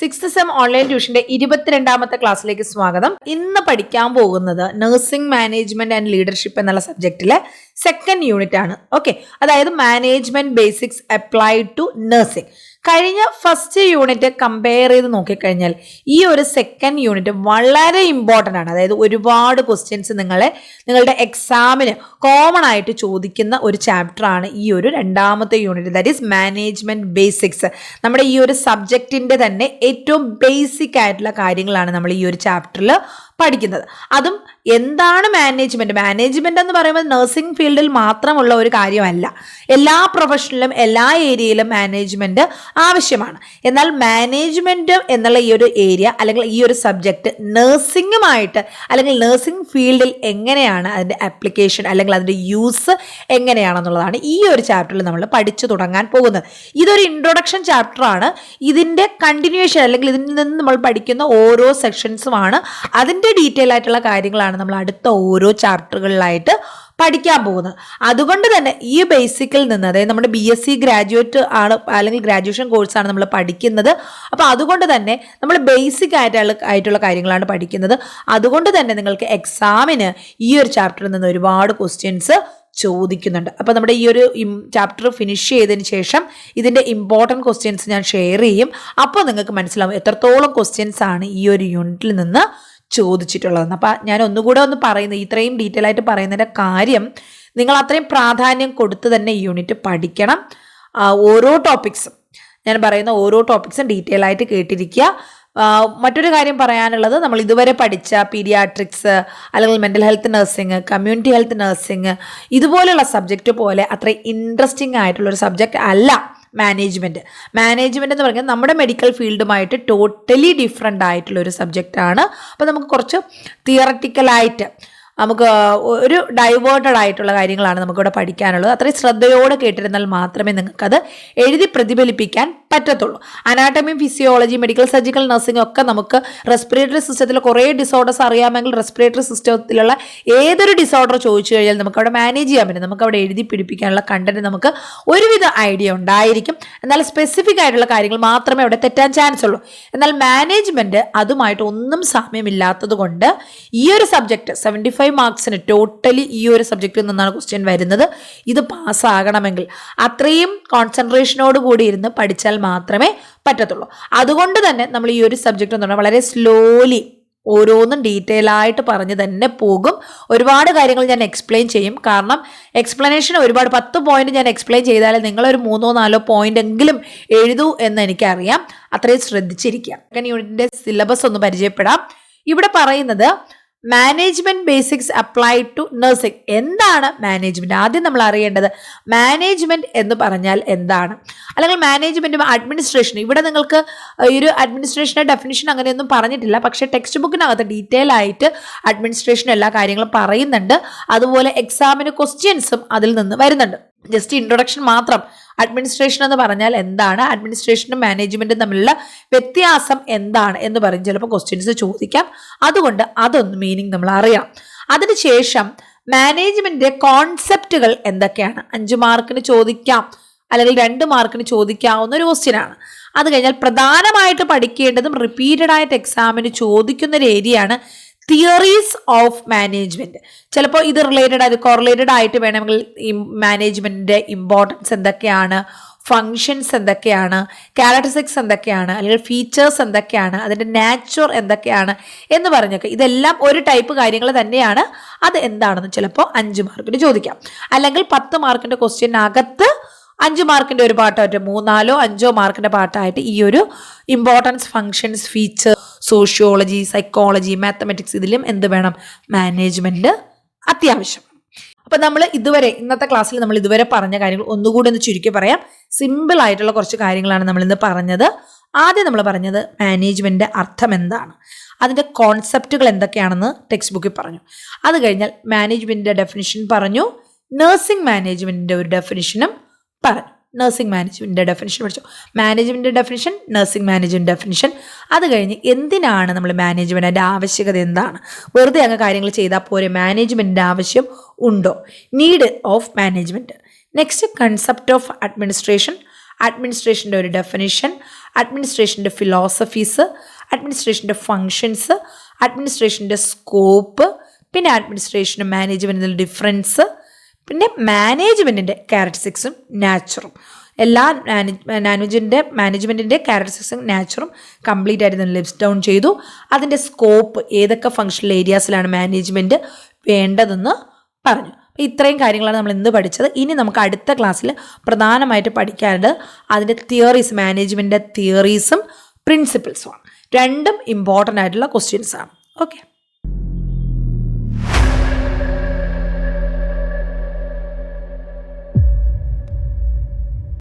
Sixth sem online ട്യൂഷന്റെ 22ാമത്തെ ക്ലാസ്സിലേക്ക് സ്വാഗതം. ഇന്ന് പഠിക്കാൻ പോകുന്നത് നഴ്സിംഗ് മാനേജ്മെന്റ് ആൻഡ് ലീഡർഷിപ്പ് എന്നുള്ള സബ്ജക്റ്റിലെ സെക്കൻഡ് യൂണിറ്റ് ആണ്. ഓക്കെ, അതായത് management basics applied to nursing. കഴിഞ്ഞ ഫസ്റ്റ് യൂണിറ്റ് കമ്പയർ ചെയ്ത് നോക്കിക്കഴിഞ്ഞാൽ ഈ ഒരു സെക്കൻഡ് യൂണിറ്റ് വളരെ ഇമ്പോർട്ടൻ്റ് ആണ്. അതായത് ഒരുപാട് ക്വസ്റ്റ്യൻസ് നിങ്ങളുടെ എക്സാമിന് കോമൺ ആയിട്ട് ചോദിക്കുന്ന ഒരു ചാപ്റ്റർ ആണ് ഈ ഒരു രണ്ടാമത്തെ unit, that is management basics. നമ്മുടെ ഈ ഒരു സബ്ജക്റ്റിന്റെ തന്നെ ഏറ്റവും ബേസിക് ആയിട്ടുള്ള കാര്യങ്ങളാണ് നമ്മൾ ഈ ഒരു ചാപ്റ്ററിൽ പഠിക്കുന്നത്. അതും എന്താണ് മാനേജ്മെന്റ് എന്ന് പറയുമ്പോൾ നഴ്സിംഗ് ഫീൽഡിൽ മാത്രമുള്ള ഒരു കാര്യമല്ല. എല്ലാ പ്രൊഫഷനിലും എല്ലാ ഏരിയയിലും മാനേജ്മെന്റ് ആവശ്യമാണ്. എന്നാൽ മാനേജ്മെന്റ് എന്നുള്ള ഈ ഒരു ഏരിയ അല്ലെങ്കിൽ ഈ ഒരു സബ്ജക്റ്റ് നഴ്സിംഗുമായിട്ട് അല്ലെങ്കിൽ നഴ്സിംഗ് ഫീൽഡിൽ എങ്ങനെയാണ് അതിൻ്റെ ആപ്ലിക്കേഷൻ അല്ലെങ്കിൽ അതിൻ്റെ യൂസ് എങ്ങനെയാണെന്നുള്ളതാണ് ഈ ഒരു ചാപ്റ്ററിൽ നമ്മൾ പഠിച്ചു തുടങ്ങാൻ പോകുന്നത്. ഇതൊരു ഇൻട്രൊഡക്ഷൻ ചാപ്റ്ററാണ്. ഇതിൻ്റെ കണ്ടിന്യൂവേഷൻ അല്ലെങ്കിൽ ഇതിൽ നിന്ന് നമ്മൾ പഠിക്കുന്ന ഓരോ സെക്ഷൻസുമാണ്. അതിൻ്റെ ഡീറ്റെയിൽ ആയിട്ടുള്ള കാര്യങ്ങളാണ് നമ്മൾ അടുത്ത ഓരോ ചാപ്റ്ററുകളിലായിട്ട് പഠിക്കാൻ പോകുന്നത്. അതുകൊണ്ട് തന്നെ ഈ ബേസിക്കിൽ നിന്ന്, അതായത് നമ്മുടെ BSc ഗ്രാജുവേറ്റ് ആണ് അല്ലെങ്കിൽ ഗ്രാജുവേഷൻ കോഴ്സാണ് നമ്മൾ പഠിക്കുന്നത്. അപ്പോൾ അതുകൊണ്ട് തന്നെ നമ്മൾ ബേസിക് ആയിട്ടുള്ള കാര്യങ്ങളാണ് പഠിക്കുന്നത്. അതുകൊണ്ട് തന്നെ നിങ്ങൾക്ക് എക്സാമിന് ഈ ഒരു ചാപ്റ്ററിൽ നിന്ന് ഒരുപാട് ക്വസ്റ്റ്യൻസ് ചോദിക്കുന്നുണ്ട്. അപ്പോൾ നമ്മുടെ ഈ ഒരു ചാപ്റ്റർ ഫിനിഷ് ചെയ്തതിന് ശേഷം ഇതിൻ്റെ ഇമ്പോർട്ടൻറ്റ് ക്വസ്റ്റ്യൻസ് ഞാൻ ഷെയർ ചെയ്യും. അപ്പോൾ നിങ്ങൾക്ക് മനസ്സിലാവും എത്രത്തോളം ക്വസ്റ്റ്യൻസ് ആണ് ഈ ഒരു യൂണിറ്റിൽ നിന്ന് ചോദിച്ചിട്ടുള്ളതെന്ന്. അപ്പം ഞാൻ ഒന്നുകൂടെ പറയുന്നത്, ഇത്രയും ഡീറ്റെയിൽ ആയിട്ട് പറയുന്നതിൻ്റെ കാര്യം, നിങ്ങൾ അത്രയും പ്രാധാന്യം കൊടുത്ത് തന്നെ ഈ യൂണിറ്റ് പഠിക്കണം. ഓരോ ടോപ്പിക്സും, ഞാൻ പറയുന്ന ഓരോ ടോപ്പിക്സും ഡീറ്റെയിൽ ആയിട്ട് കേട്ടിരിക്കുക. മറ്റൊരു കാര്യം പറയാനുള്ളത്, നമ്മൾ ഇതുവരെ പഠിച്ച പീഡിയാട്രിക്സ് അല്ലെങ്കിൽ mental health nursing, community health nursing, ഇതുപോലെയുള്ള സബ്ജക്റ്റ് പോലെ അത്ര ഇൻട്രസ്റ്റിംഗ് ആയിട്ടുള്ളൊരു സബ്ജക്റ്റ് അല്ല മാനേജ്മെൻറ്റ് എന്ന് പറയുന്നത് നമ്മുടെ മെഡിക്കൽ ഫീൽഡുമായിട്ട് ടോട്ടലി ഡിഫറെൻ്റ് ആയിട്ടുള്ളൊരു സബ്ജക്റ്റാണ്. അപ്പോൾ നമുക്ക് കുറച്ച് തിയററ്റിക്കലായിട്ട് നമുക്ക് ഒരു ഡൈവേർട്ടഡ് ആയിട്ടുള്ള കാര്യങ്ങളാണ് നമുക്കിവിടെ പഠിക്കാനുള്ളത്. അത്രയും ശ്രദ്ധയോടെ കേട്ടിരുന്നാൽ മാത്രമേ നിങ്ങൾക്കത് എഴുതി പ്രതിഫലിപ്പിക്കാൻ പറ്റത്തുള്ളൂ. അനാട്ടമിയും ഫിസിയോളജി, മെഡിക്കൽ സർജിക്കൽ നഴ്സിംഗ് ഒക്കെ നമുക്ക് റെസ്പിറേറ്ററി സിസ്റ്റത്തിൽ കുറേ ഡിസോർഡേഴ്സ് അറിയാമെങ്കിൽ റെസ്പിറേറ്ററി സിസ്റ്റത്തിലുള്ള ഏതൊരു ഡിസോർഡർ ചോദിച്ചു കഴിഞ്ഞാൽ നമുക്കവിടെ മാനേജ് ചെയ്യാൻ പറ്റും. നമുക്കവിടെ എഴുതി പിടിപ്പിക്കാനുള്ള കണ്ടന്റ് നമുക്ക് ഒരുവിധ ഐഡിയ ഉണ്ടായിരിക്കും. എന്നാൽ സ്പെസിഫിക് ആയിട്ടുള്ള കാര്യങ്ങൾ മാത്രമേ അവിടെ തെറ്റാൻ ചാൻസ് ഉള്ളൂ. എന്നാൽ മാനേജ്മെന്റ് അതുമായിട്ട് ഒന്നും സാമ്യമില്ലാത്തത് കൊണ്ട് ഈ ഒരു സബ്ജക്റ്റ് 75 മാർക്സിന് ടോട്ടലി ഈ ഒരു സബ്ജക്റ്റിൽ നിന്നാണ് ക്വസ്റ്റ്യൻ വരുന്നത്. ഇത് പാസ്സാകണമെങ്കിൽ അത്രയും കോൺസെൻട്രേഷനോട് കൂടി ഇരുന്ന് പഠിച്ചാൽ മാത്രമേ പറ്റത്തുള്ളൂ. അതുകൊണ്ട് തന്നെ നമ്മൾ ഈ ഒരു സബ്ജക്റ്റ് എന്ന് പറഞ്ഞാൽ വളരെ സ്ലോലി ഓരോന്നും ഡീറ്റെയിൽ ആയിട്ട് പറഞ്ഞ് തന്നെ പോകും. ഒരുപാട് കാര്യങ്ങൾ ഞാൻ എക്സ്പ്ലെയിൻ ചെയ്യും. കാരണം എക്സ്പ്ലനേഷൻ ഒരുപാട് 10 പോയിന്റ് ഞാൻ എക്സ്പ്ലെയിൻ ചെയ്താൽ നിങ്ങളൊരു 3-4 പോയിന്റ് എങ്കിലും എഴുതൂ എന്ന് എനിക്കറിയാം. അത്രയും ശ്രദ്ധിച്ചിരിക്കുക. അങ്ങനെ യൂണിറ്റിന്റെ സിലബസ് ഒന്ന് പരിചയപ്പെടാം. ഇവിടെ പറയുന്നത് management basics applied to nursing. എന്താണ് മാനേജ്മെന്റ്? ആദ്യം നമ്മൾ അറിയേണ്ടത് മാനേജ്മെന്റ് എന്ന് പറഞ്ഞാൽ എന്താണ്, അല്ലെങ്കിൽ മാനേജ്മെന്റും അഡ്മിനിസ്ട്രേഷൻ. ഇവിടെ നിങ്ങൾക്ക് ഈ ഒരു അഡ്മിനിസ്ട്രേഷന്റെ ഡെഫിനിഷൻ അങ്ങനെയൊന്നും പറഞ്ഞിട്ടില്ല, പക്ഷേ ടെക്സ്റ്റ് ബുക്കിനകത്ത് ഡീറ്റെയിൽ ആയിട്ട് അഡ്മിനിസ്ട്രേഷൻ എല്ലാ കാര്യങ്ങളും പറയുന്നുണ്ട്. അതുപോലെ എക്സാമിന് ക്വസ്റ്റ്യൻസും അതിൽ നിന്ന് വരുന്നുണ്ട്. ജസ്റ്റ് ഇൻട്രൊഡക്ഷൻ മാത്രം. അഡ്മിനിസ്ട്രേഷൻ എന്ന് പറഞ്ഞാൽ എന്താണ്, അഡ്മിനിസ്ട്രേഷനും മാനേജ്മെന്റും തമ്മിലുള്ള വ്യത്യാസം എന്താണ് എന്ന് പറഞ്ഞ് ചിലപ്പോൾ ക്വസ്റ്റ്യൻസ് ചോദിക്കാം. അതുകൊണ്ട് അതൊന്ന് മീനിങ് നമ്മൾ അറിയാം. അതിനുശേഷം മാനേജ്മെന്റിന്റെ കോൺസെപ്റ്റുകൾ എന്തൊക്കെയാണ്, 5 മാർക്കിന് ചോദിക്കാം അല്ലെങ്കിൽ 2 മാർക്കിന് ചോദിക്കാവുന്ന ഒരു ക്വസ്റ്റ്യൻ ആണ്. അത് കഴിഞ്ഞാൽ പ്രധാനമായിട്ട് പഠിക്കേണ്ടതും റിപ്പീറ്റഡ് ആയിട്ട് എക്സാമിന് ചോദിക്കുന്ന ഒരു ഏരിയയാണ് തിയറീസ് ഓഫ് മാനേജ്മെന്റ്. ചിലപ്പോൾ ഇത് കോറിലേറ്റഡ് ആയിട്ട് വേണമെങ്കിൽ ഈ മാനേജ്മെന്റിന്റെ ഇമ്പോർട്ടൻസ് എന്തൊക്കെയാണ്, ഫങ്ഷൻസ് എന്തൊക്കെയാണ്, ക്യാരക്ടറിസ്റ്റിക്സ് എന്തൊക്കെയാണ്, അല്ലെങ്കിൽ ഫീച്ചേഴ്സ് എന്തൊക്കെയാണ്, അതിൻ്റെ നാച്ചർ എന്തൊക്കെയാണ് എന്ന് പറഞ്ഞൊക്കെ ഇതെല്ലാം ഒരു ടൈപ്പ് കാര്യങ്ങൾ തന്നെയാണ്. അത് എന്താണെന്ന് ചിലപ്പോൾ 5 മാർക്കിന് ചോദിക്കാം. അല്ലെങ്കിൽ 10 മാർക്കിൻ്റെ ക്വസ്റ്റ്യനകത്ത് 5 മാർക്കിൻ്റെ ഒരു പാട്ടായിട്ട് 3-4-5 മാർക്കിൻ്റെ പാട്ടായിട്ട് ഈ ഒരു importance, functions, feature, sociology, psychology, mathematics, ഇതിലും എന്ത് വേണം, മാനേജ്മെന്റ് അത്യാവശ്യം. അപ്പം നമ്മൾ ഇന്നത്തെ ക്ലാസ്സിൽ നമ്മൾ ഇതുവരെ പറഞ്ഞ കാര്യങ്ങൾ ഒന്നുകൂടി ഒന്ന് ചുരുക്കി പറയാം. സിമ്പിൾ ആയിട്ടുള്ള കുറച്ച് കാര്യങ്ങളാണ് നമ്മൾ ഇന്ന് പറഞ്ഞത്. ആദ്യം നമ്മൾ പറഞ്ഞത് മാനേജ്മെന്റ് അർത്ഥം എന്താണ്, അതിൻ്റെ കോൺസെപ്റ്റുകൾ എന്തൊക്കെയാണെന്ന് ടെക്സ്റ്റ് ബുക്കിൽ പറഞ്ഞു. അത് കഴിഞ്ഞാൽ മാനേജ്മെന്റിന്റെ ഡെഫിനിഷൻ പറഞ്ഞു. നഴ്സിംഗ് മാനേജ്മെന്റിന്റെ ഒരു ഡെഫിനിഷനും പറഞ്ഞു. നഴ്സിംഗ് മാനേജ്മെന്റിന്റെ ഡെഫിനിഷൻ പഠിച്ചു. Management definition, nursing management definition. അത് കഴിഞ്ഞ് എന്തിനാണ് നമ്മൾ മാനേജ്മെന്റ്, അതിൻ്റെ ആവശ്യകത എന്താണ്, വെറുതെ അങ്ങ് കാര്യങ്ങൾ ചെയ്താൽ പോരെ, മാനേജ്മെന്റിന്റെ ആവശ്യം ഉണ്ടോ, need of management. Next concept of administration, അഡ്മിനിസ്ട്രേഷൻ്റെ ഒരു ഡെഫിനിഷൻ, അഡ്മിനിസ്ട്രേഷൻ്റെ ഫിലോസഫീസ്, അഡ്മിനിസ്ട്രേഷൻ്റെ ഫങ്ഷൻസ്, അഡ്മിനിസ്ട്രേഷൻ്റെ സ്കോപ്പ്, പിന്നെ അഡ്മിനിസ്ട്രേഷനും മാനേജ്മെൻറ്റിൽ ഡിഫറൻസ്, പിന്നെ മാനേജ്മെൻറ്റിൻ്റെ ക്യാരക്ടറിസ്റ്റിക്സും നാച്ചറും. എല്ലാ മാനേജ്മെൻറ്റിൻ്റെ ക്യാരക്ടറിസ്റ്റിക്സും നാച്ചറും കംപ്ലീറ്റ് ആയിട്ട് ലിസ്റ്റ് ഡൗൺ ചെയ്തു. അതിൻ്റെ സ്കോപ്പ്, ഏതൊക്കെ ഫങ്ഷണൽ ഏരിയാസിലാണ് മാനേജ്മെൻറ്റ് വേണ്ടതെന്ന് പറഞ്ഞു. അപ്പോൾ ഇത്രയും കാര്യങ്ങളാണ് നമ്മൾ ഇന്ന് പഠിച്ചത്. ഇനി നമുക്ക് അടുത്ത ക്ലാസ്സിൽ പ്രധാനമായിട്ട് പഠിക്കാനുള്ളത് അതിൻ്റെ തിയറീസ്, മാനേജ്മെൻറ്റിൻ്റെ തിയറീസും പ്രിൻസിപ്പിൾസുമാണ്. രണ്ടും ഇമ്പോർട്ടൻ്റ് ആയിട്ടുള്ള ക്വസ്റ്റ്യൻസാണ്. ഓക്കെ.